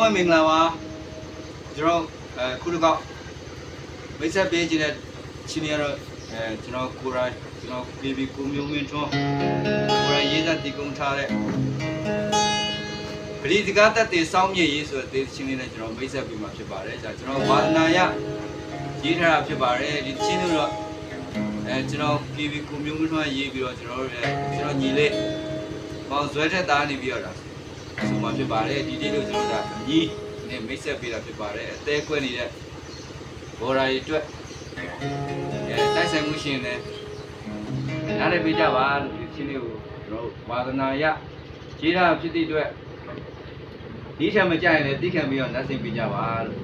မမင်္ဂလာပါကျွန်တော်ခုတစ်ခေါက်မိတ်ဆက်ပေးခြင်းတဲ့ချင်းရတော့ကျွန်တော်ကိုရိုင်းကျွန်တော် BB ကိုမျိုးမင်းထွန်းကိုရိုင်းရေးသက်တည်ကုန်းထားတဲ့ပရိသတ်တက်တဲ့စောင်းမြေရေးဆိုတဲ့ချင်းလေးနဲ့ကျွန်တော်မိတ်ဆက်ပေးမှာဖြစ်ပါတယ်ကျွန်တော်ဝါသနာရရေးထားတာဖြစ်ပါတယ်ဒီချင်းတို့တော့ကျွန်တော် BB ကိုမျိုးမင်းထွန်းရေးပြီးတော့ကျွန်တော်ညီလေးပေါင်းဇွဲထက်သားနေပြီးတော့ဆိုမှဖြစ်ပါတယ်ဒီနေ့လို့ကျွန်တော်ညီနဲ့မိတ်ဆက်ပေးတာဖြစ်ပါတယ်အသေးကွက်နေတဲ့ဘော်ရာရီအတွက်တိုက်ဆိုင်မှုရှင်နဲ့နားလည်ပေးကြပါလို့ဒီချင်းလေးကိုကျွန်တော်ဝါသနာရရေးတာဖြစ်တဲ့အတွက်ဒီချက်မကြရင်လည်းသိခံပြီးတော့နှက်ဆင်ပေးကြပါလို့